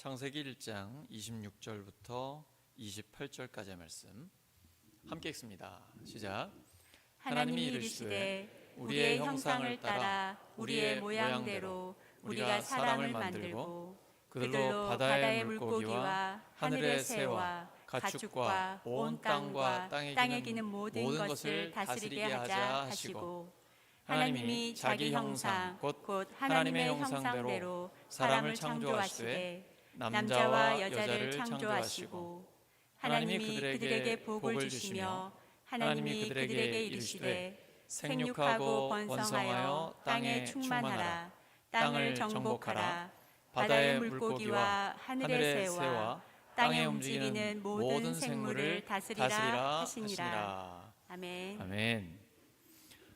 창세기 1장 26절부터 28절까지의 말씀 함께 읽습니다. 시작. 하나님이 이르시되 우리의 형상을 따라 우리의 모양대로 우리가 사람을 만들고 그들로 바다의 물고기와 하늘의 새와 가축과 온 땅과 땅에 기는 모든 것을 다스리게 하자 하시고, 하나님이 자기 형상 곧 하나님의 형상대로 사람을 창조하시되 남자와 여자를 창조하시고, 하나님이 그들에게 복을 주시며 하나님이 그들에게 이르시되 생육하고 번성하여 땅에 충만하라. 땅을 정복하라. 바다의 물고기와 하늘의 새와 땅에 움직이는 모든 생물을 다스리라 하시니라. 아멘. 아멘.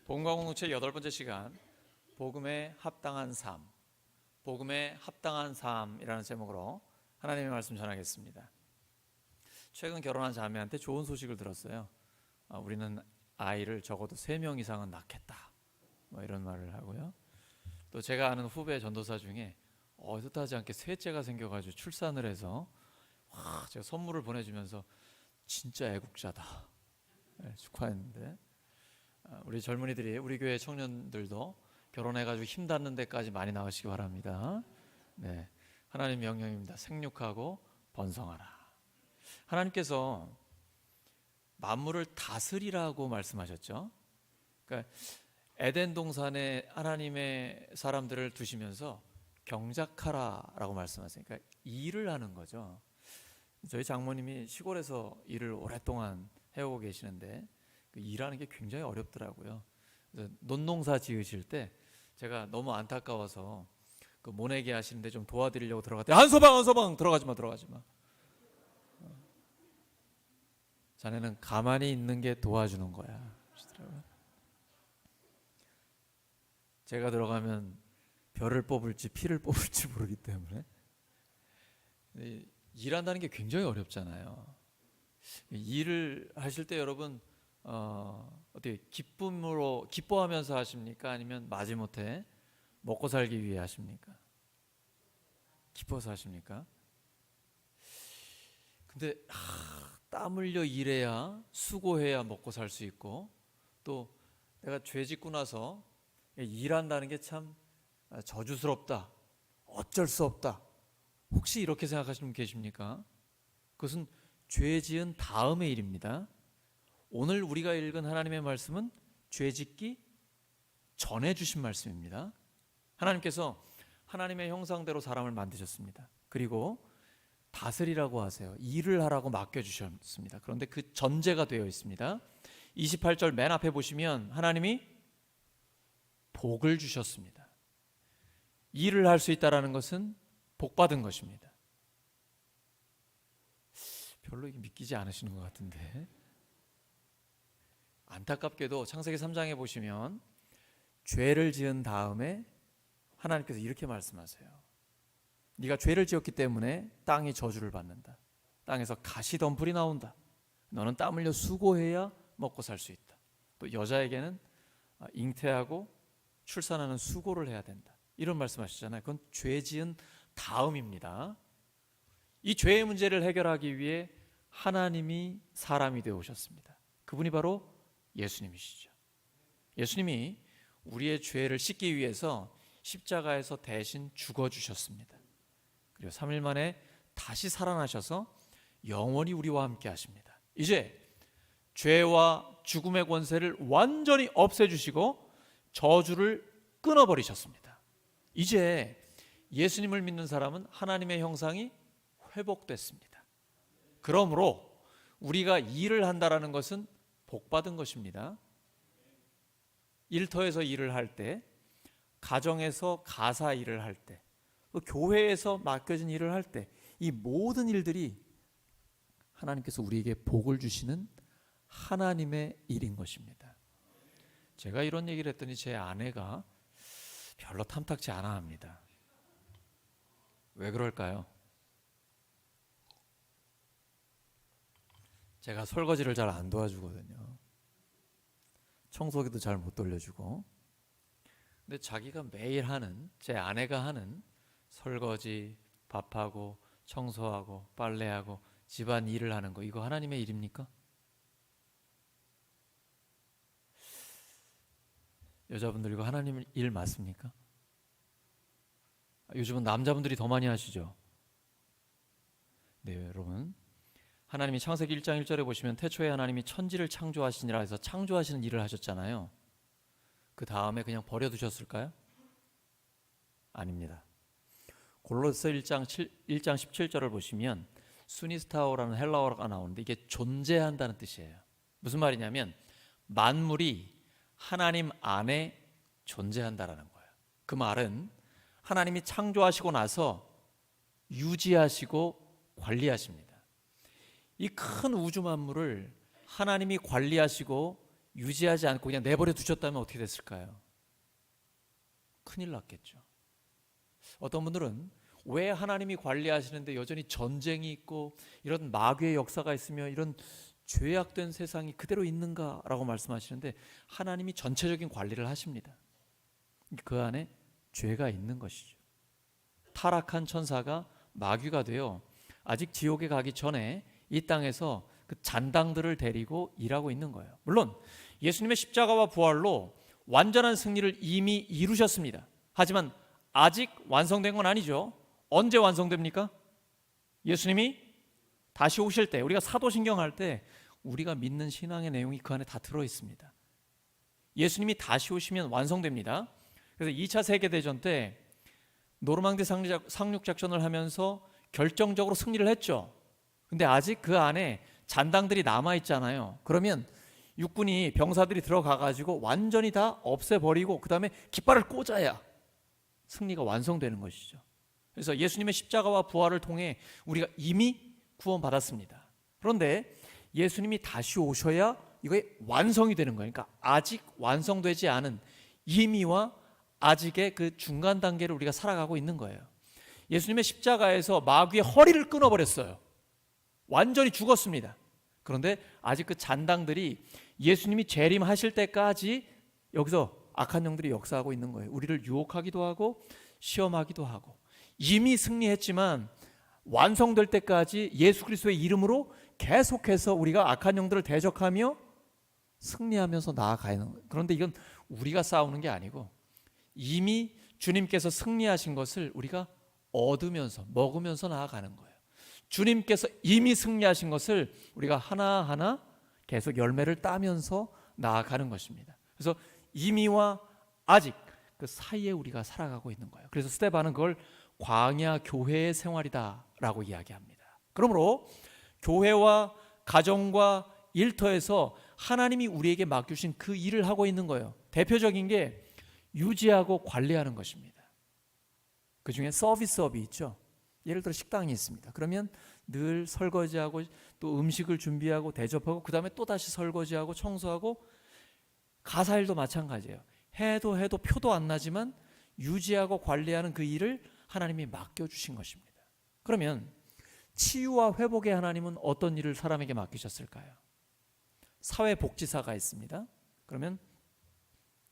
복음과 공동체 8번째 시간, 복음에 합당한 삶, 복음에 합당한 삶이라는 제목으로 하나님의 말씀 전하겠습니다. 최근 결혼한 자매한테 좋은 소식을 들었어요. 우리는 아이를 적어도 3명 이상은 낳겠다, 이런 말을 하고요. 또 제가 아는 후배 전도사 중에 뜻하지 않게 셋째가 생겨가지고 출산을 해서 제가 선물을 보내주면서 진짜 애국자다, 축하했는데, 우리 젊은이들이, 우리 교회 청년들도 결혼해가지고 힘 닿는 데까지 많이 나가시기 바랍니다. 네, 하나님 명령입니다. 생육하고 번성하라. 하나님께서 만물을 다스리라고 말씀하셨죠. 그러니까 에덴 동산에 하나님의 사람들을 두시면서 경작하라라고 말씀하세요. 그러니까 일을 하는 거죠. 저희 장모님이 시골에서 일을 오랫동안 해오고 계시는데 그 일하는 게 굉장히 어렵더라고요. 그래서 논농사 지으실 때 제가 너무 안타까워서 그 모내기 하시는데 좀 도와드리려고 들어갔더니 한서방 들어가지 마. 자네는 가만히 있는 게 도와주는 거야 하시더라고요. 제가 들어가면 별을 뽑을지 피를 뽑을지 모르기 때문에 일한다는 게 굉장히 어렵잖아요. 일을 하실 때 여러분 어떻게 기쁨으로 기뻐하면서 하십니까? 아니면 마지못해 먹고 살기 위해 하십니까? 기뻐서 하십니까? 근데 땀 흘려 일해야, 수고해야 먹고 살 수 있고, 또 내가 죄 짓고 나서 일한다는 게 참 저주스럽다, 어쩔 수 없다, 혹시 이렇게 생각하시는 분 계십니까? 그것은 죄 지은 다음의 일입니다. 오늘 우리가 읽은 하나님의 말씀은 죄 짓기 전에 주신 말씀입니다. 하나님께서 하나님의 형상대로 사람을 만드셨습니다. 그리고 다스리라고 하세요. 일을 하라고 맡겨주셨습니다. 그런데 그 전제가 되어 있습니다. 28절 맨 앞에 보시면 하나님이 복을 주셨습니다. 일을 할 수 있다는 것은 복받은 것입니다. 별로 믿기지 않으시는 것 같은데, 안타깝게도 창세기 3장에 보시면 죄를 지은 다음에 하나님께서 이렇게 말씀하세요. 네가 죄를 지었기 때문에 땅이 저주를 받는다. 땅에서 가시덤불이 나온다. 너는 땀 흘려 수고해야 먹고 살 수 있다. 또 여자에게는 잉태하고 출산하는 수고를 해야 된다. 이런 말씀하시잖아요. 그건 죄 지은 다음입니다. 이 죄의 문제를 해결하기 위해 하나님이 사람이 되어 오셨습니다. 그분이 바로 예수님이시죠. 예수님이 우리의 죄를 씻기 위해서 십자가에서 대신 죽어주셨습니다. 그리고 3일 만에 다시 살아나셔서 영원히 우리와 함께 하십니다. 이제 죄와 죽음의 권세를 완전히 없애주시고 저주를 끊어버리셨습니다. 이제 예수님을 믿는 사람은 하나님의 형상이 회복됐습니다. 그러므로 우리가 일을 한다는 것은 복받은 것입니다. 일터에서 일을 할 때, 가정에서 가사 일을 할 때, 또 교회에서 맡겨진 일을 할 때, 이 모든 일들이 하나님께서 우리에게 복을 주시는 하나님의 일인 것입니다. 제가 이런 얘기를 했더니 제 아내가 별로 탐탁지 않아 합니다. 왜 그럴까요? 제가 설거지를 잘 안 도와주거든요. 청소기도 잘 못 돌려주고. 근데 자기가 매일 하는, 제 아내가 하는 설거지, 밥하고 청소하고 빨래하고 집안 일을 하는 거, 이거 하나님의 일입니까? 여자분들 이거 하나님 일 맞습니까? 요즘은 남자분들이 더 많이 하시죠. 네, 여러분, 하나님이 창세기 1장 1절에 보시면 태초에 하나님이 천지를 창조하시니라 해서 창조하시는 일을 하셨잖아요. 그 다음에 그냥 버려두셨을까요? 아닙니다. 골로새 1장 17절을 보시면 수니스타오라는 헬라어가 나오는데 이게 존재한다는 뜻이에요. 무슨 말이냐면 만물이 하나님 안에 존재한다라는 거예요. 그 말은 하나님이 창조하시고 나서 유지하시고 관리하십니다. 이 큰 우주 만물을 하나님이 관리하시고 유지하지 않고 그냥 내버려 두셨다면 어떻게 됐을까요? 큰일 났겠죠. 어떤 분들은 왜 하나님이 관리하시는데 여전히 전쟁이 있고 이런 마귀의 역사가 있으며 이런 죄악된 세상이 그대로 있는가라고 말씀하시는데, 하나님이 전체적인 관리를 하십니다. 그 안에 죄가 있는 것이죠. 타락한 천사가 마귀가 되어 아직 지옥에 가기 전에 이 땅에서 그 잔당들을 데리고 일하고 있는 거예요. 물론 예수님의 십자가와 부활로 완전한 승리를 이미 이루셨습니다. 하지만 아직 완성된 건 아니죠. 언제 완성됩니까? 예수님이 다시 오실 때, 우리가 사도신경 할 때 우리가 믿는 신앙의 내용이 그 안에 다 들어있습니다. 예수님이 다시 오시면 완성됩니다. 그래서 2차 세계대전 때 노르망디 상륙작전을 하면서 결정적으로 승리를 했죠. 근데 아직 그 안에 잔당들이 남아있잖아요. 그러면 육군이, 병사들이 들어가가지고 완전히 다 없애버리고 그 다음에 깃발을 꽂아야 승리가 완성되는 것이죠. 그래서 예수님의 십자가와 부활을 통해 우리가 이미 구원받았습니다. 그런데 예수님이 다시 오셔야 이거의 완성이 되는 거예요. 그러니까 아직 완성되지 않은 이미와 아직의 그 중간 단계를 우리가 살아가고 있는 거예요. 예수님의 십자가에서 마귀의 허리를 끊어버렸어요. 완전히 죽었습니다. 그런데 아직 그 잔당들이 예수님이 재림하실 때까지 여기서 악한 영들이 역사하고 있는 거예요. 우리를 유혹하기도 하고 시험하기도 하고. 이미 승리했지만 완성될 때까지 예수 그리스도의 이름으로 계속해서 우리가 악한 영들을 대적하며 승리하면서 나아가는 거예요. 그런데 이건 우리가 싸우는 게 아니고 이미 주님께서 승리하신 것을 우리가 얻으면서 먹으면서 나아가는 거예요. 주님께서 이미 승리하신 것을 우리가 하나하나 계속 열매를 따면서 나아가는 것입니다. 그래서 이미와 아직 그 사이에 우리가 살아가고 있는 거예요. 그래서 스데반은 그걸 광야 교회의 생활이다라고 이야기합니다. 그러므로 교회와 가정과 일터에서 하나님이 우리에게 맡기신 그 일을 하고 있는 거예요. 대표적인 게 유지하고 관리하는 것입니다. 그 중에 서비스업이 있죠. 예를 들어 식당이 있습니다. 그러면 늘 설거지하고 또 음식을 준비하고 대접하고 그 다음에 또 다시 설거지하고 청소하고, 가사일도 마찬가지예요. 해도 표도 안 나지만 유지하고 관리하는 그 일을 하나님이 맡겨주신 것입니다. 그러면 치유와 회복의 하나님은 어떤 일을 사람에게 맡기셨을까요? 사회복지사가 있습니다. 그러면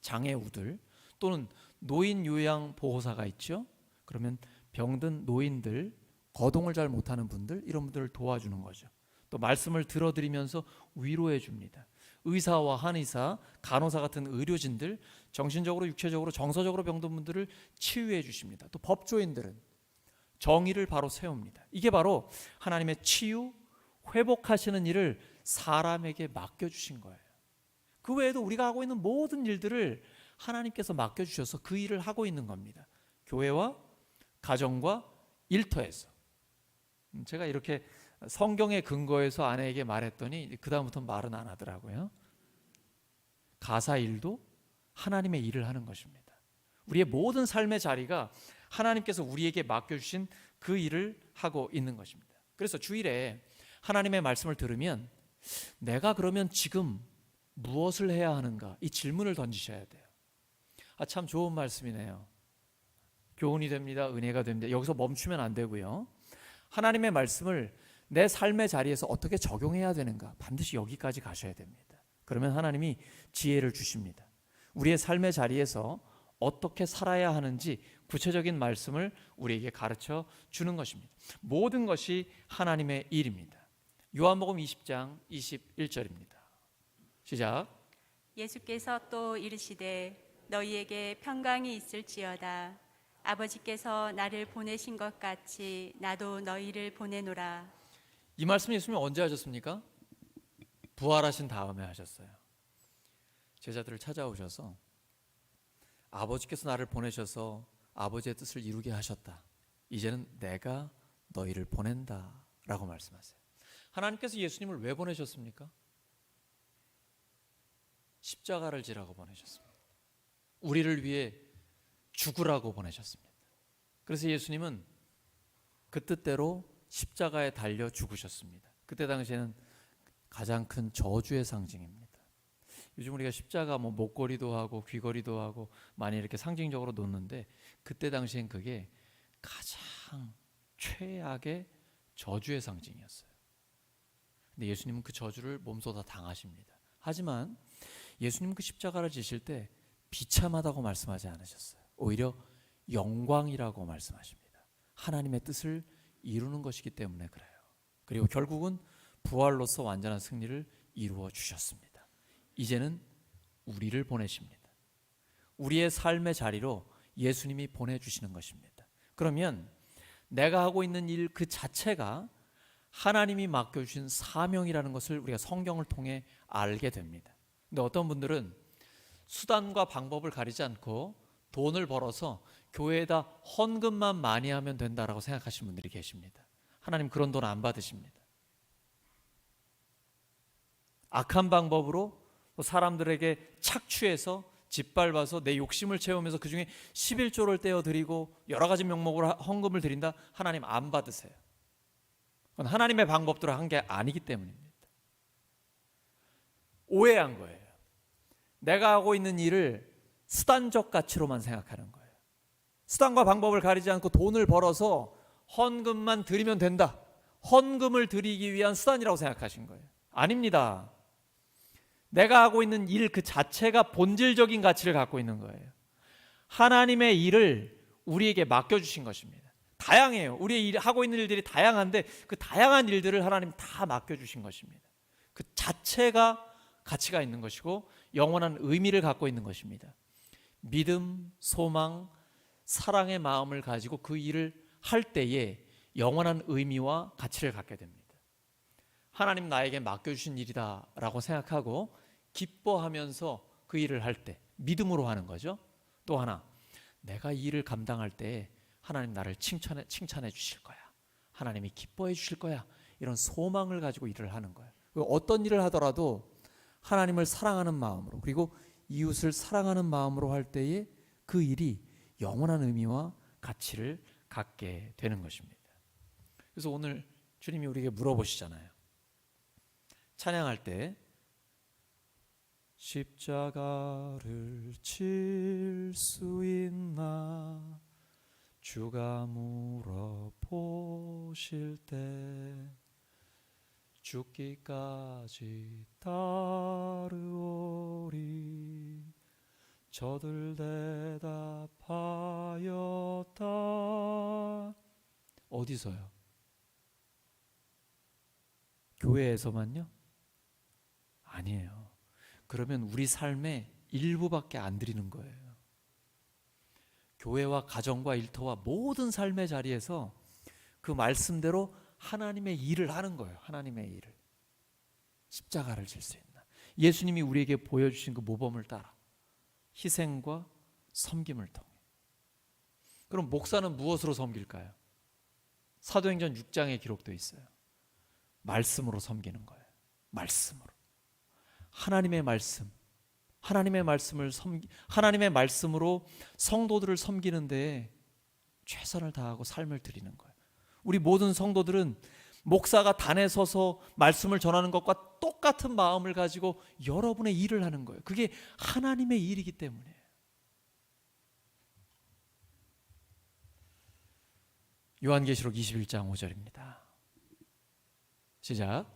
장애우들 또는 노인 요양 보호사가 있죠. 그러면 병든 노인들, 거동을 잘 못하는 분들, 이런 분들을 도와주는 거죠. 또 말씀을 들어드리면서 위로해 줍니다. 의사와 한의사, 간호사 같은 의료진들, 정신적으로, 육체적으로, 정서적으로 병든 분들을 치유해 주십니다. 또 법조인들은 정의를 바로 세웁니다. 이게 바로 하나님의 치유, 회복하시는 일을 사람에게 맡겨주신 거예요. 그 외에도 우리가 하고 있는 모든 일들을 하나님께서 맡겨주셔서 그 일을 하고 있는 겁니다. 교회와 가정과 일터에서. 제가 이렇게 성경에 근거해서 아내에게 말했더니 그 다음부터는 말은 안 하더라고요. 가사 일도 하나님의 일을 하는 것입니다. 우리의 모든 삶의 자리가 하나님께서 우리에게 맡겨주신 그 일을 하고 있는 것입니다. 그래서 주일에 하나님의 말씀을 들으면 내가 그러면 지금 무엇을 해야 하는가, 이 질문을 던지셔야 돼요. 참 좋은 말씀이네요. 교훈이 됩니다. 은혜가 됩니다. 여기서 멈추면 안 되고요. 하나님의 말씀을 내 삶의 자리에서 어떻게 적용해야 되는가, 반드시 여기까지 가셔야 됩니다. 그러면 하나님이 지혜를 주십니다. 우리의 삶의 자리에서 어떻게 살아야 하는지 구체적인 말씀을 우리에게 가르쳐 주는 것입니다. 모든 것이 하나님의 일입니다. 요한복음 20장 21절입니다. 시작. 예수께서 또 이르시되 너희에게 평강이 있을지어다. 아버지께서 나를 보내신 것 같이 나도 너희를 보내노라. 이 말씀 예수님이 언제 하셨습니까? 부활하신 다음에 하셨어요. 제자들을 찾아오셔서 아버지께서 나를 보내셔서 아버지의 뜻을 이루게 하셨다. 이제는 내가 너희를 보낸다 라고 말씀하세요. 하나님께서 예수님을 왜 보내셨습니까? 십자가를 지라고 보내셨습니다. 우리를 위해 죽으라고 보내셨습니다. 그래서 예수님은 그 뜻대로 십자가에 달려 죽으셨습니다. 그때 당시에는 가장 큰 저주의 상징입니다. 요즘 우리가 십자가 목걸이도 하고 귀걸이도 하고 많이 이렇게 상징적으로 놓는데 그때 당시엔 그게 가장 최악의 저주의 상징이었어요. 근데 예수님은 그 저주를 몸소 다 당하십니다. 하지만 예수님은 그 십자가를 지실 때 비참하다고 말씀하지 않으셨어요. 오히려 영광이라고 말씀하십니다. 하나님의 뜻을 이루는 것이기 때문에 그래요. 그리고 결국은 부활로서 완전한 승리를 이루어 주셨습니다. 이제는 우리를 보내십니다. 우리의 삶의 자리로 예수님이 보내주시는 것입니다. 그러면 내가 하고 있는 일 그 자체가 하나님이 맡겨주신 사명이라는 것을 우리가 성경을 통해 알게 됩니다. 근데 어떤 분들은 수단과 방법을 가리지 않고 돈을 벌어서 교회에다 헌금만 많이 하면 된다라고 생각하시는 분들이 계십니다. 하나님 그런 돈 안 받으십니다. 악한 방법으로 사람들에게 착취해서 짓밟아서 내 욕심을 채우면서 그중에 11조를 떼어드리고 여러 가지 명목으로 헌금을 드린다. 하나님 안 받으세요. 그건 하나님의 방법대로 한 게 아니기 때문입니다. 오해한 거예요. 내가 하고 있는 일을 수단적 가치로만 생각하는 거예요. 수단과 방법을 가리지 않고 돈을 벌어서 헌금만 드리면 된다. 헌금을 드리기 위한 수단이라고 생각하신 거예요. 아닙니다. 내가 하고 있는 일 그 자체가 본질적인 가치를 갖고 있는 거예요. 하나님의 일을 우리에게 맡겨주신 것입니다. 다양해요. 우리 하고 있는 일들이 다양한데 그 다양한 일들을 하나님 다 맡겨주신 것입니다. 그 자체가 가치가 있는 것이고 영원한 의미를 갖고 있는 것입니다. 믿음, 소망, 사랑의 마음을 가지고 그 일을 할 때에 영원한 의미와 가치를 갖게 됩니다. 하나님 나에게 맡겨주신 일이다 라고 생각하고 기뻐하면서 그 일을 할 때 믿음으로 하는 거죠. 또 하나, 내가 이 일을 감당할 때 하나님 나를 칭찬해 주실 거야. 하나님이 기뻐해 주실 거야. 이런 소망을 가지고 일을 하는 거예요. 어떤 일을 하더라도 하나님을 사랑하는 마음으로 그리고 이웃을 사랑하는 마음으로 할 때에 그 일이 영원한 의미와 가치를 갖게 되는 것입니다. 그래서 오늘 주님이 우리에게 물어보시잖아요. 찬양할 때 십자가를 칠 수 있나 주가 물어보실 때 죽기까지 따르오리 저들 대답하였다. 어디서요? 교회에서만요? 아니에요. 그러면 우리 삶의 일부밖에 안 드리는 거예요. 교회와 가정과 일터와 모든 삶의 자리에서 그 말씀대로 하나님의 일을 하는 거예요. 하나님의 일을. 십자가를 질 수 있나. 예수님이 우리에게 보여주신 그 모범을 따라 희생과 섬김을 통해. 그럼 목사는 무엇으로 섬길까요? 사도행전 6장에 기록되어 있어요. 말씀으로 섬기는 거예요. 말씀으로. 하나님의 말씀, 하나님의 말씀으로 성도들을 섬기는데 최선을 다하고 삶을 드리는 거예요. 우리 모든 성도들은 목사가 단에 서서 말씀을 전하는 것과 똑같은 마음을 가지고 여러분의 일을 하는 거예요. 그게 하나님의 일이기 때문에. 요한계시록 21장 5절입니다. 시작.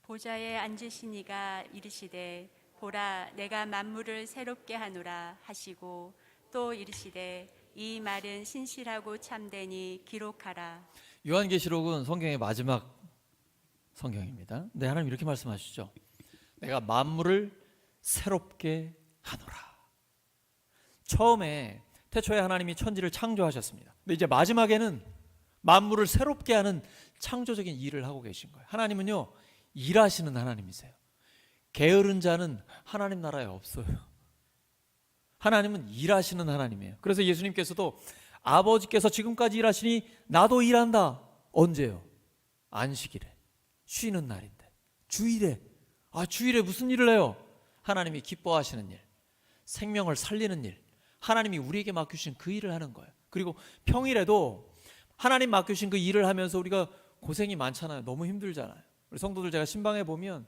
보좌에 앉으신 이가 이르시되 보라 내가 만물을 새롭게 하노라 하시고 또 이르시되 이 말은 신실하고 참되니 기록하라. 요한계시록은 성경의 마지막 성경입니다. 근데 하나님 이렇게 말씀하시죠. 내가 만물을 새롭게 하노라. 처음에 태초에 하나님이 천지를 창조하셨습니다. 근데 이제 마지막에는 만물을 새롭게 하는 창조적인 일을 하고 계신 거예요. 하나님은요, 일하시는 하나님이세요. 게으른 자는 하나님 나라에 없어요. 하나님은 일하시는 하나님이에요. 그래서 예수님께서도 아버지께서 지금까지 일하시니 나도 일한다. 언제요? 안식일에, 쉬는 날인데, 주일에. 주일에 무슨 일을 해요? 하나님이 기뻐하시는 일, 생명을 살리는 일, 하나님이 우리에게 맡기신 그 일을 하는 거예요. 그리고 평일에도 하나님 맡기신 그 일을 하면서 우리가 고생이 많잖아요. 너무 힘들잖아요. 우리 성도들 제가 신방에 보면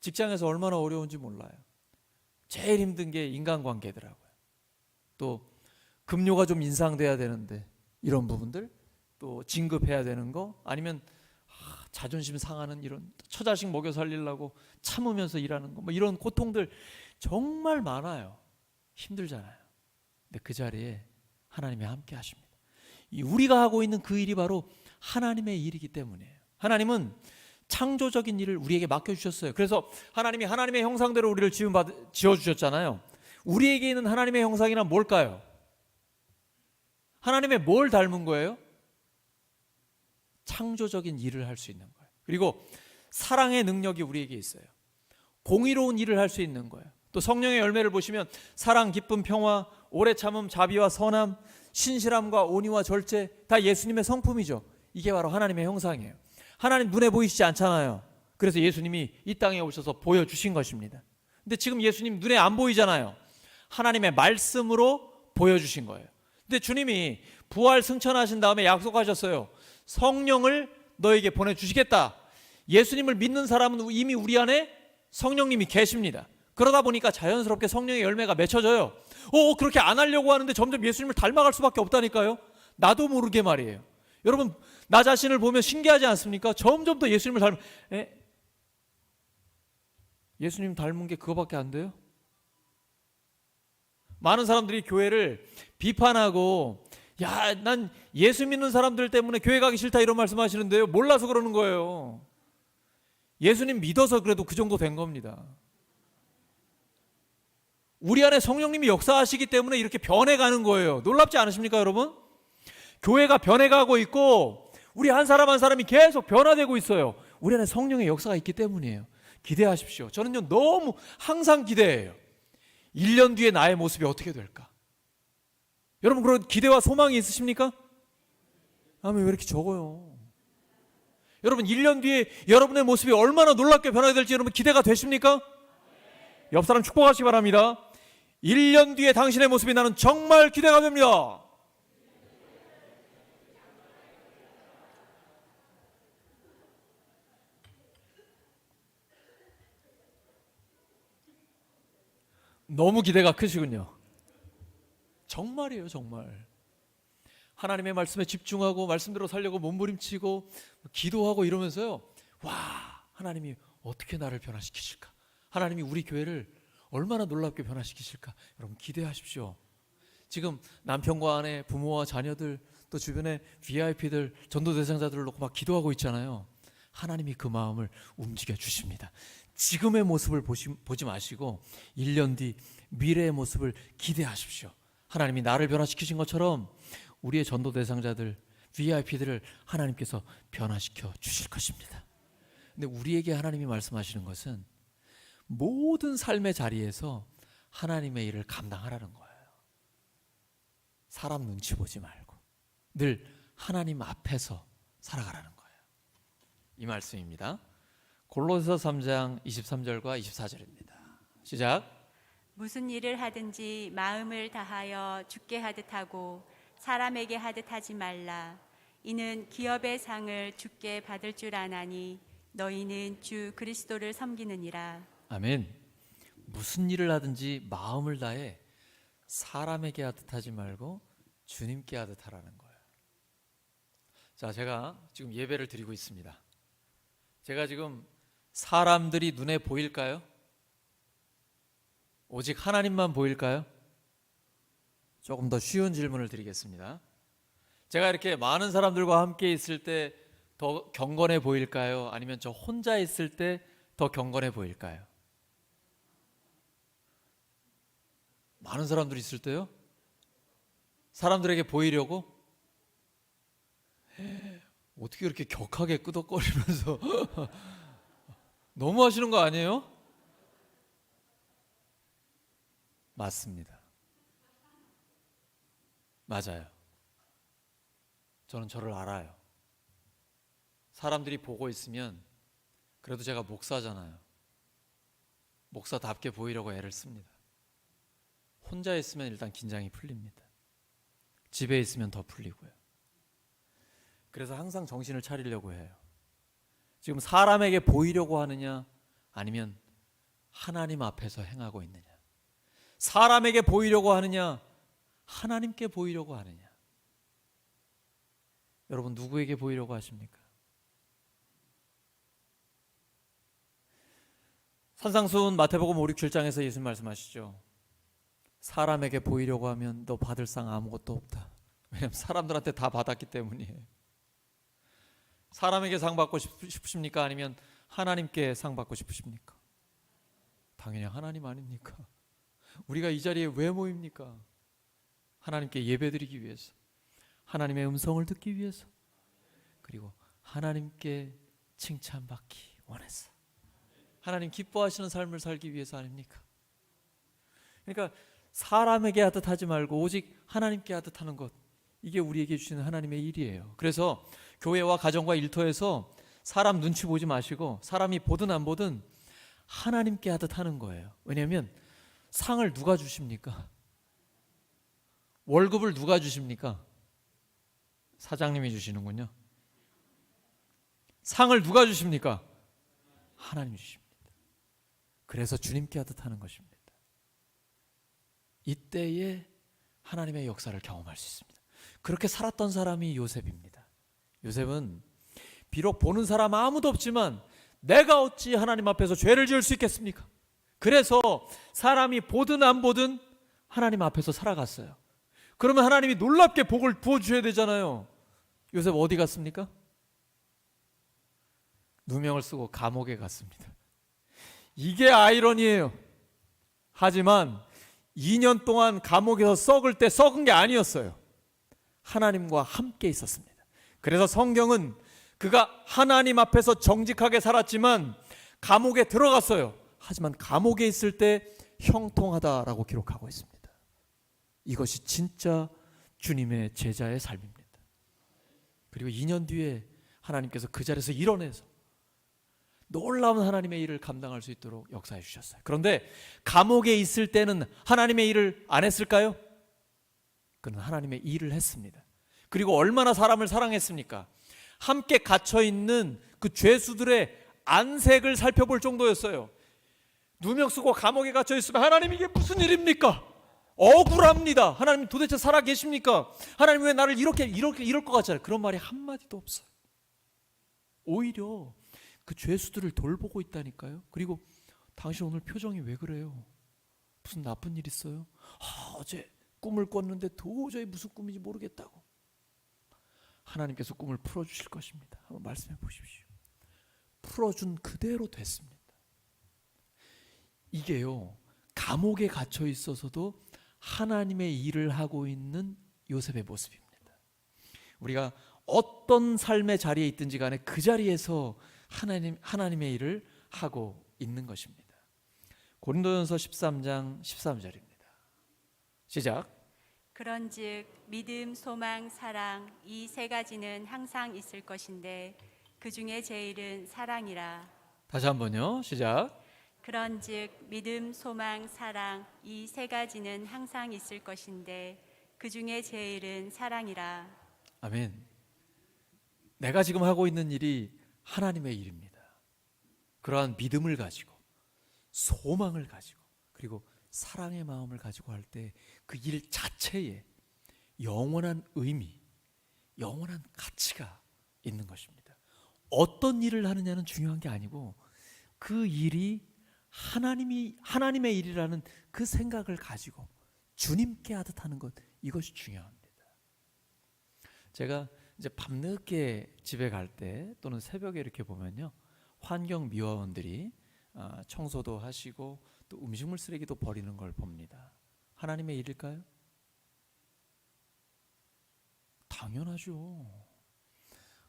직장에서 얼마나 어려운지 몰라요. 제일 힘든 게 인간관계더라고요. 또 급료가 좀 인상돼야 되는데 이런 부분들, 또 진급해야 되는 거, 아니면 자존심 상하는 이런 처자식 먹여 살리려고 참으면서 일하는 거, 뭐 이런 고통들 정말 많아요. 힘들잖아요. 근데 그 자리에 하나님이 함께 하십니다. 우리가 하고 있는 그 일이 바로 하나님의 일이기 때문이에요. 하나님은 창조적인 일을 우리에게 맡겨주셨어요. 그래서 하나님이 하나님의 형상대로 우리를 지어주셨잖아요. 우리에게 있는 하나님의 형상이란 뭘까요? 하나님의 뭘 닮은 거예요? 창조적인 일을 할 수 있는 거예요. 그리고 사랑의 능력이 우리에게 있어요. 공의로운 일을 할 수 있는 거예요. 또 성령의 열매를 보시면 사랑, 기쁨, 평화, 오래 참음, 자비와 선함, 신실함과 온유와 절제, 다 예수님의 성품이죠. 이게 바로 하나님의 형상이에요. 하나님 눈에 보이시지 않잖아요. 그래서 예수님이 이 땅에 오셔서 보여주신 것입니다. 근데 지금 예수님 눈에 안 보이잖아요. 하나님의 말씀으로 보여주신 거예요. 근데 주님이 부활 승천하신 다음에 약속하셨어요. 성령을 너에게 보내주시겠다. 예수님을 믿는 사람은 이미 우리 안에 성령님이 계십니다. 그러다 보니까 자연스럽게 성령의 열매가 맺혀져요. 그렇게 안 하려고 하는데 점점 예수님을 닮아갈 수밖에 없다니까요. 나도 모르게 말이에요. 여러분, 나 자신을 보면 신기하지 않습니까? 점점 더 예수님을 예수님 닮은 게 그거밖에 안 돼요? 많은 사람들이 교회를 비판하고, 난 예수 믿는 사람들 때문에 교회 가기 싫다 이런 말씀하시는데요. 몰라서 그러는 거예요. 예수님 믿어서 그래도 그 정도 된 겁니다. 우리 안에 성령님이 역사하시기 때문에 이렇게 변해가는 거예요. 놀랍지 않으십니까, 여러분? 교회가 변해가고 있고 우리 한 사람 한 사람이 계속 변화되고 있어요. 우리 안에 성령의 역사가 있기 때문이에요. 기대하십시오. 저는요, 너무 항상 기대해요. 1년 뒤에 나의 모습이 어떻게 될까? 여러분, 그런 기대와 소망이 있으십니까? 왜 이렇게 적어요? 여러분, 1년 뒤에 여러분의 모습이 얼마나 놀랍게 변화될지 여러분 기대가 되십니까? 옆 사람 축복하시기 바랍니다. 1년 뒤에 당신의 모습이 나는 정말 기대가 됩니다. 너무 기대가 크시군요. 정말이에요, 정말. 하나님의 말씀에 집중하고 말씀대로 살려고 몸부림치고 기도하고 이러면서요, 하나님이 어떻게 나를 변화시키실까? 하나님이 우리 교회를 얼마나 놀랍게 변화시키실까? 여러분 기대하십시오. 지금 남편과 아내, 부모와 자녀들, 또 주변의 VIP들, 전도 대상자들을 놓고 막 기도하고 있잖아요. 하나님이 그 마음을 움직여 주십니다. 지금의 모습을 보지 마시고 1년 뒤 미래의 모습을 기대하십시오. 하나님이 나를 변화시키신 것처럼 우리의 전도 대상자들, VIP들을 하나님께서 변화시켜 주실 것입니다. 근데 우리에게 하나님이 말씀하시는 것은 모든 삶의 자리에서 하나님의 일을 감당하라는 거예요. 사람 눈치 보지 말고 늘 하나님 앞에서 살아가라는 거예요. 이 말씀입니다. 골로새서 3장 23절과 24절입니다. 시작. 무슨 일을 하든지 마음을 다하여 주께 하듯 하고 사람에게 하듯 하지 말라. 이는 기업의 상을 주께 받을 줄 아나니 너희는 주 그리스도를 섬기느니라. 아멘. 무슨 일을 하든지 마음을 다해 사람에게 하듯 하지 말고 주님께 하듯 하라는 거예요. 자, 제가 지금 예배를 드리고 있습니다. 제가 지금 사람들이 눈에 보일까요? 오직 하나님만 보일까요? 조금 더 쉬운 질문을 드리겠습니다. 제가 이렇게 많은 사람들과 함께 있을 때 더 경건해 보일까요? 아니면 저 혼자 있을 때 더 경건해 보일까요? 많은 사람들이 있을 때요? 사람들에게 보이려고? 어떻게 이렇게 격하게 끄덕거리면서 너무 하시는 거 아니에요? 맞습니다. 맞아요. 저는 저를 알아요. 사람들이 보고 있으면 그래도 제가 목사잖아요. 목사답게 보이려고 애를 씁니다. 혼자 있으면 일단 긴장이 풀립니다. 집에 있으면 더 풀리고요. 그래서 항상 정신을 차리려고 해요. 지금 사람에게 보이려고 하느냐, 아니면 하나님 앞에서 행하고 있느냐. 사람에게 보이려고 하느냐, 하나님께 보이려고 하느냐. 여러분, 누구에게 보이려고 하십니까? 산상수훈 마태복음 5, 6, 7장에서 예수님 말씀하시죠. 사람에게 보이려고 하면 너 받을 상 아무것도 없다. 왜냐하면 사람들한테 다 받았기 때문이에요. 사람에게 상 받고 싶으십니까? 아니면 하나님께 상 받고 싶으십니까? 당연히 하나님 아닙니까? 우리가 이 자리에 왜 모입니까? 하나님께 예배드리기 위해서, 하나님의 음성을 듣기 위해서, 그리고 하나님께 칭찬받기 원해서, 하나님 기뻐하시는 삶을 살기 위해서 아닙니까? 그러니까 사람에게 하듯 하지 말고 오직 하나님께 하듯 하는 것, 이게 우리에게 주시는 하나님의 일이에요. 그래서 교회와 가정과 일터에서 사람 눈치 보지 마시고 사람이 보든 안 보든 하나님께 하듯 하는 거예요. 왜냐하면 상을 누가 주십니까? 월급을 누가 주십니까? 사장님이 주시는군요. 상을 누가 주십니까? 하나님이 주십니다. 그래서 주님께 하듯 하는 것입니다. 이때에 하나님의 역사를 경험할 수 있습니다. 그렇게 살았던 사람이 요셉입니다. 요셉은 비록 보는 사람 아무도 없지만 내가 어찌 하나님 앞에서 죄를 지을 수 있겠습니까? 그래서 사람이 보든 안 보든 하나님 앞에서 살아갔어요. 그러면 하나님이 놀랍게 복을 부어주셔야 되잖아요. 요셉 어디 갔습니까? 누명을 쓰고 감옥에 갔습니다. 이게 아이러니예요. 하지만 2년 동안 감옥에서 썩을 때 썩은 게 아니었어요. 하나님과 함께 있었습니다. 그래서 성경은 그가 하나님 앞에서 정직하게 살았지만 감옥에 들어갔어요. 하지만 감옥에 있을 때 형통하다라고 기록하고 있습니다. 이것이 진짜 주님의 제자의 삶입니다. 그리고 2년 뒤에 하나님께서 그 자리에서 일어나서 놀라운 하나님의 일을 감당할 수 있도록 역사해 주셨어요. 그런데 감옥에 있을 때는 하나님의 일을 안 했을까요? 그는 하나님의 일을 했습니다. 그리고 얼마나 사람을 사랑했습니까? 함께 갇혀있는 그 죄수들의 안색을 살펴볼 정도였어요. 누명 쓰고 감옥에 갇혀 있으면 하나님 이게 무슨 일입니까? 억울합니다. 하나님 도대체 살아 계십니까? 하나님 왜 나를 이럴 것 같잖아요. 그런 말이 한마디도 없어요. 오히려 그 죄수들을 돌보고 있다니까요. 그리고 당신 오늘 표정이 왜 그래요? 무슨 나쁜 일 있어요? 어제 꿈을 꿨는데 도저히 무슨 꿈인지 모르겠다고. 하나님께서 꿈을 풀어주실 것입니다. 한번 말씀해 보십시오. 풀어준 그대로 됐습니다. 이게요, 감옥에 갇혀 있어서도 하나님의 일을 하고 있는 요셉의 모습입니다. 우리가 어떤 삶의 자리에 있든지 간에 그 자리에서 하나님의 일을 하고 있는 것입니다. 고린도전서 13장 13절입니다. 시작. 그런즉 믿음, 소망, 사랑 이 세 가지는 항상 있을 것인데 그 중에 제일은 사랑이라. 다시 한번요. 시작. 그런즉 믿음, 소망, 사랑 이 세 가지는 항상 있을 것인데 그 중에 제일은 사랑이라. 아멘. 내가 지금 하고 있는 일이 하나님의 일입니다. 그러한 믿음을 가지고 소망을 가지고 그리고 사랑의 마음을 가지고 할 때 그 일 자체에 영원한 의미, 영원한 가치가 있는 것입니다. 어떤 일을 하느냐는 중요한 게 아니고 그 일이 하나님의 일이라는 그 생각을 가지고 주님께 하듯 하는 것, 이것이 중요합니다. 제가 이제 밤늦게 집에 갈 때 또는 새벽에 이렇게 보면요, 환경미화원들이 청소도 하시고 또 음식물 쓰레기도 버리는 걸 봅니다. 하나님의 일일까요? 당연하죠.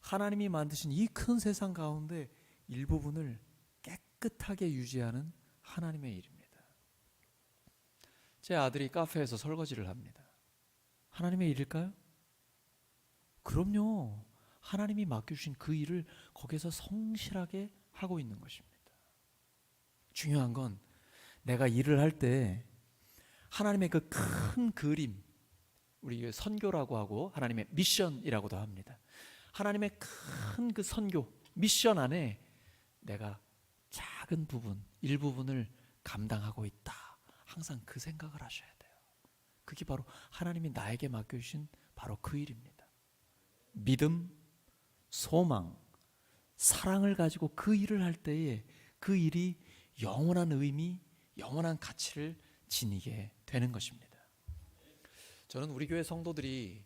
하나님이 만드신 이 큰 세상 가운데 일부분을 깨끗하게 유지하는 하나님의 일입니다. 제 아들이 카페에서 설거지를 합니다. 하나님의 일일까요? 그럼요. 하나님이 맡겨주신 그 일을 거기서 성실하게 하고 있는 것입니다. 중요한 건 내가 일을 할 때 하나님의 그 큰 그림, 우리 선교라고 하고 하나님의 미션이라고도 합니다. 하나님의 큰 그 선교, 미션 안에 내가 작은 부분, 일부분을 감당하고 있다. 항상 그 생각을 하셔야 돼요. 그게 바로 하나님이 나에게 맡겨주신 바로 그 일입니다. 믿음, 소망, 사랑을 가지고 그 일을 할 때에 그 일이 영원한 의미, 영원한 가치를 지니게 되는 것입니다. 저는 우리 교회 성도들이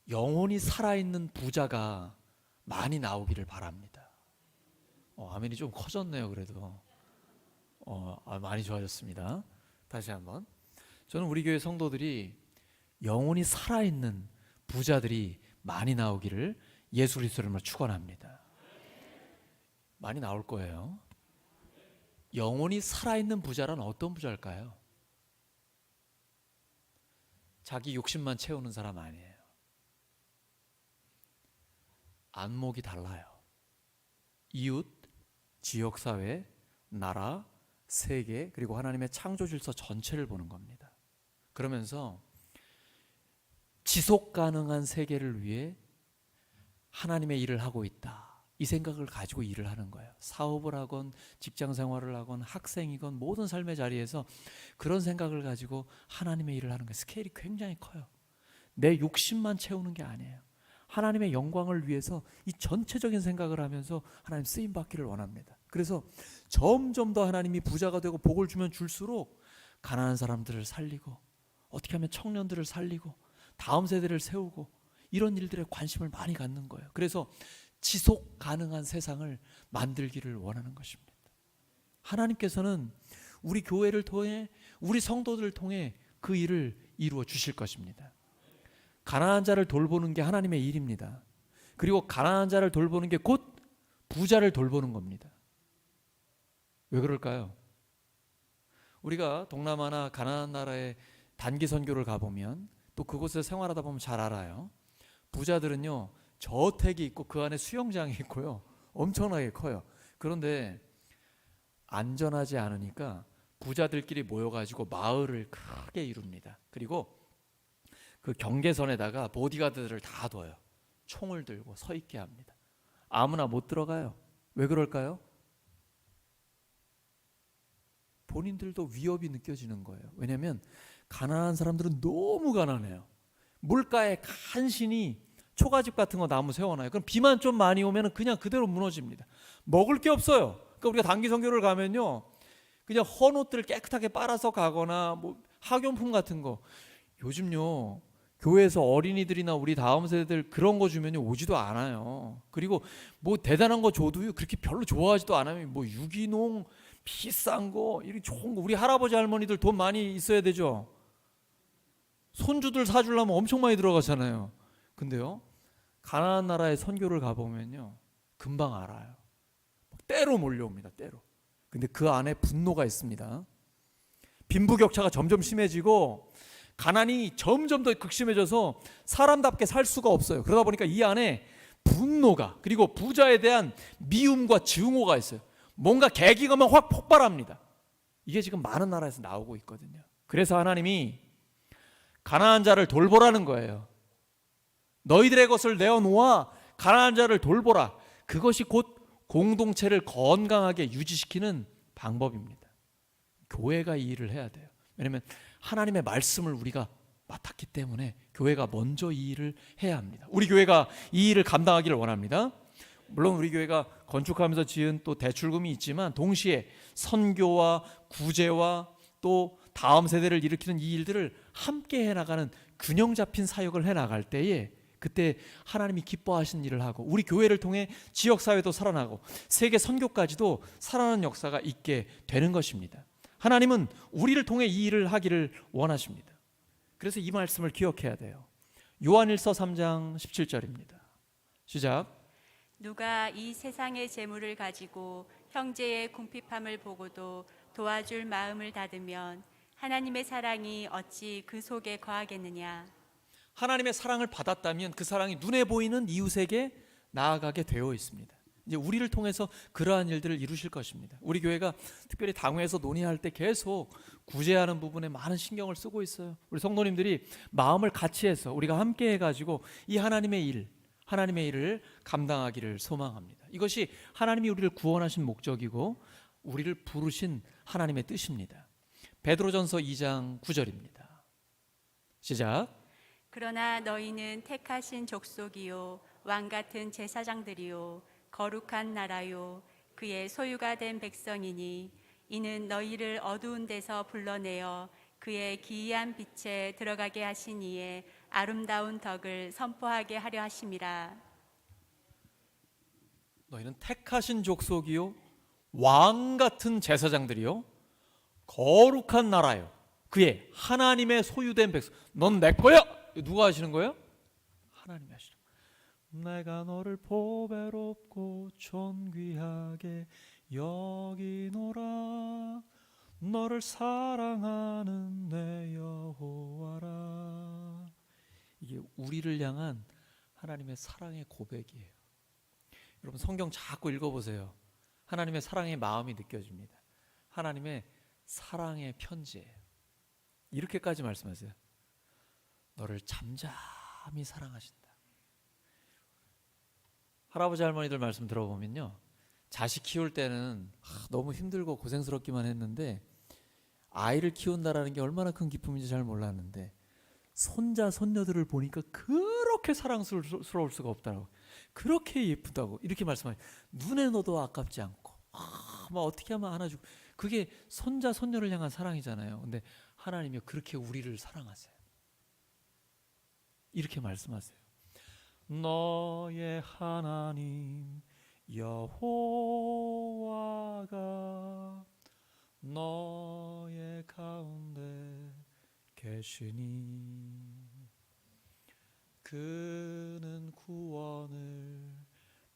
영원히 살아있는 부자가 많이 나오기를 바랍니다. 아멘이 좀 커졌네요. 그래도 많이 좋아졌습니다. 다시 한번, 저는 우리 교회 성도들이 영원히 살아있는 부자들이 많이 나오기를 예수 그리스도로 축원합니다. 많이 나올 거예요. 영원히 살아있는 부자란 어떤 부자일까요? 자기 욕심만 채우는 사람 아니에요. 안목이 달라요. 이웃, 지역사회, 나라, 세계, 그리고 하나님의 창조 질서 전체를 보는 겁니다. 그러면서 지속 가능한 세계를 위해 하나님의 일을 하고 있다, 이 생각을 가지고 일을 하는 거예요. 사업을 하건 직장 생활을 하건 학생이건 모든 삶의 자리에서 그런 생각을 가지고 하나님의 일을 하는 거예요. 스케일이 굉장히 커요. 내 욕심만 채우는 게 아니에요. 하나님의 영광을 위해서 이 전체적인 생각을 하면서 하나님 쓰임 받기를 원합니다. 그래서 점점 더 하나님이 부자가 되고 복을 주면 줄수록 가난한 사람들을 살리고, 어떻게 하면 청년들을 살리고 다음 세대를 세우고, 이런 일들에 관심을 많이 갖는 거예요. 그래서 지속 가능한 세상을 만들기를 원하는 것입니다. 하나님께서는 우리 교회를 통해, 우리 성도들을 통해 그 일을 이루어 주실 것입니다. 가난한 자를 돌보는 게 하나님의 일입니다. 그리고 가난한 자를 돌보는 게 곧 부자를 돌보는 겁니다. 왜 그럴까요? 우리가 동남아나 가난한 나라에 단기 선교를 가보면, 또 그곳에서 생활하다 보면 잘 알아요. 부자들은요, 저택이 있고 그 안에 수영장이 있고요, 엄청나게 커요. 그런데 안전하지 않으니까 부자들끼리 모여가지고 마을을 크게 이룹니다. 그리고 그 경계선에다가 보디가드들을 다 둬요. 총을 들고 서 있게 합니다. 아무나 못 들어가요. 왜 그럴까요? 본인들도 위협이 느껴지는 거예요. 왜냐하면 가난한 사람들은 너무 가난해요. 물가에 간신히 초가집 같은 거 나무 세워놔요. 그럼 비만 좀 많이 오면 그냥 그대로 무너집니다. 먹을 게 없어요. 그러니까 우리가 단기 선교를 가면요, 그냥 헌 옷들 깨끗하게 빨아서 가거나 뭐 학용품 같은 거, 요즘요 교회에서 어린이들이나 우리 다음 세대들 그런 거 주면요 오지도 않아요. 그리고 뭐 대단한 거 줘도요 그렇게 별로 좋아하지도 않아요. 뭐 유기농 비싼 거, 이렇게 좋은 거, 우리 할아버지 할머니들 돈 많이 있어야 되죠. 손주들 사주려면 엄청 많이 들어가잖아요. 근데요, 가난한 나라에 선교를 가보면요 금방 알아요. 때로 몰려옵니다. 때로. 근데 그 안에 분노가 있습니다. 빈부격차가 점점 심해지고 가난이 점점 더 극심해져서 사람답게 살 수가 없어요. 그러다 보니까 이 안에 분노가, 그리고 부자에 대한 미움과 증오가 있어요. 뭔가 계기가 오면 확 폭발합니다. 이게 지금 많은 나라에서 나오고 있거든요. 그래서 하나님이 가난한 자를 돌보라는 거예요. 너희들의 것을 내어놓아 가난한 자를 돌보라. 그것이 곧 공동체를 건강하게 유지시키는 방법입니다. 교회가 이 일을 해야 돼요. 왜냐하면 하나님의 말씀을 우리가 맡았기 때문에 교회가 먼저 이 일을 해야 합니다. 우리 교회가 이 일을 감당하기를 원합니다. 물론 우리 교회가 건축하면서 지은 또 대출금이 있지만, 동시에 선교와 구제와 또 다음 세대를 일으키는 이 일들을 함께 해나가는 균형 잡힌 사역을 해나갈 때에 그때 하나님이 기뻐하신 일을 하고 우리 교회를 통해 지역사회도 살아나고 세계 선교까지도 살아나는 역사가 있게 되는 것입니다. 하나님은 우리를 통해 이 일을 하기를 원하십니다. 그래서 이 말씀을 기억해야 돼요. 요한일서 3장 17절입니다. 시작. 누가 이 세상의 재물을 가지고 형제의 궁핍함을 보고도 도와줄 마음을 닫으면 하나님의 사랑이 어찌 그 속에 거하겠느냐. 하나님의 사랑을 받았다면 그 사랑이 눈에 보이는 이웃에게 나아가게 되어 있습니다. 이제 우리를 통해서 그러한 일들을 이루실 것입니다. 우리 교회가 특별히 당회에서 논의할 때 계속 구제하는 부분에 많은 신경을 쓰고 있어요. 우리 성도님들이 마음을 같이 해서 우리가 함께 해가지고 이 하나님의 일을 감당하기를 소망합니다. 이것이 하나님이 우리를 구원하신 목적이고 우리를 부르신 하나님의 뜻입니다. 베드로전서 2장 9절입니다. 시작. 그러나 너희는 택하신 족속이요 왕같은 제사장들이요 거룩한 나라요 그의 소유가 된 백성이니 이는 너희를 어두운 데서 불러내어 그의 기이한 빛에 들어가게 하신 이의 아름다운 덕을 선포하게 하려 하심이라. 너희는 택하신 족속이요 왕 같은 제사장들이요 거룩한 나라요 그의 하나님의 소유된 백성. 넌 내 거야. 누가 하시는 거예요? 하나님이 하시는 거예요. 내가 너를 보배롭고 존귀하게 여기노라. 너를 사랑하는 내 여호와라. 이게 우리를 향한 하나님의 사랑의 고백이에요. 여러분 성경 자꾸 읽어보세요. 하나님의 사랑의 마음이 느껴집니다. 하나님의 사랑의 편지예요. 이렇게까지 말씀하세요. 너를 잠잠히 사랑하신다. 할아버지 할머니들 말씀 들어보면요, 자식 키울 때는 너무 힘들고 고생스럽기만 했는데 아이를 키운다라는 게 얼마나 큰 기쁨인지 잘 몰랐는데 손자 손녀들을 보니까 그렇게 사랑스러울 수가 없다고, 그렇게 예쁘다고 이렇게 말씀하세요. 눈에 넣어도 아깝지 않고 막 어떻게 하면 안아주고, 그게 손자 손녀를 향한 사랑이잖아요. 근데 하나님이 그렇게 우리를 사랑하세요. 이렇게 말씀하세요. 너의 하나님 여호와가 너의 가운데 계시니 그는 구원을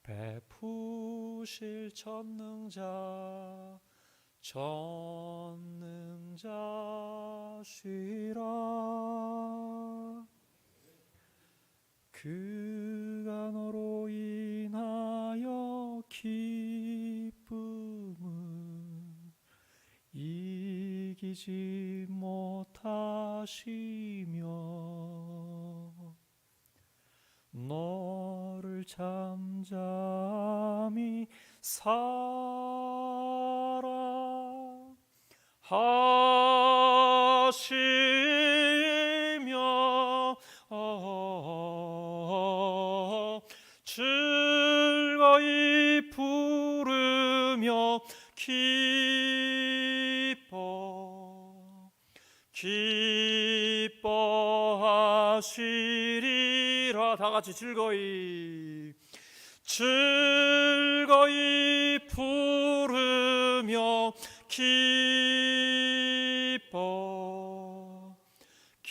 베푸실 전능자시라. 그가 너로 인하여 기쁨을 이기지 못하시며 너를 잠잠히 사랑하시며 즐거이 부르며 기뻐하시리라. 다 같이 즐거이 부르며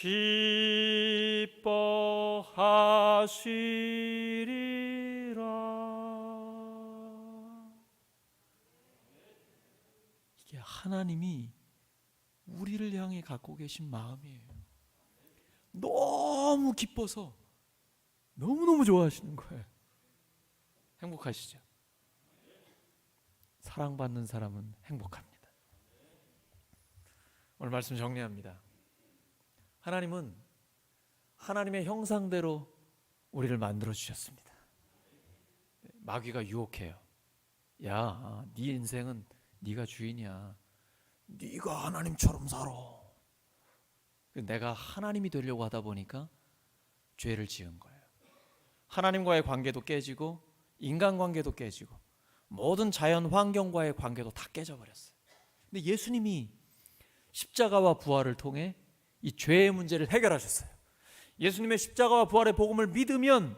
기뻐하시리라. 이게 하나님이 우리를 향해 갖고 계신 마음이에요. 너무 기뻐서 너무너무 좋아하시는 거예요. 행복하시죠? 사랑받는 사람은 행복합니다. 오늘 말씀 정리합니다. 하나님은 하나님의 형상대로 우리를 만들어 주셨습니다. 마귀가 유혹해요. 야, 네 인생은 네가 주인이야. 네가 하나님처럼 살아. 내가 하나님이 되려고 하다 보니까 죄를 지은 거예요. 하나님과의 관계도 깨지고 인간관계도 깨지고 모든 자연 환경과의 관계도 다 깨져버렸어요. 근데 예수님이 십자가와 부활을 통해 이 죄의 문제를 해결하셨어요. 예수님의 십자가와 부활의 복음을 믿으면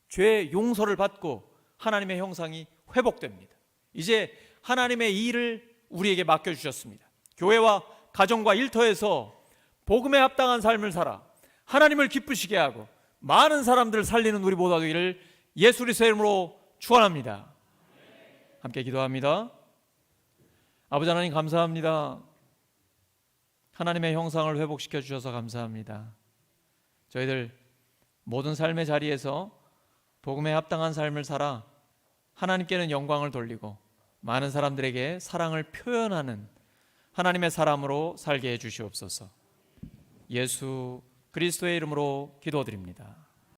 죄 용서를 받고 하나님의 형상이 회복됩니다. 이제 하나님의 일을 우리에게 맡겨주셨습니다. 교회와 가정과 일터에서 복음에 합당한 삶을 살아 하나님을 기쁘시게 하고 많은 사람들을 살리는 우리 모두 되기를 예수 그리스도의 이름으로 축원합니다. 함께 기도합니다. 아버지 하나님 감사합니다. 하나님의 형상을 회복시켜 주셔서 감사합니다. 저희들 모든 삶의 자리에서 복음에 합당한 삶을 살아 하나님께는 영광을 돌리고 많은 사람들에게 사랑을 표현하는 하나님의 사람으로 살게 해 주시옵소서. 예수 그리스도의 이름으로 기도드립니다.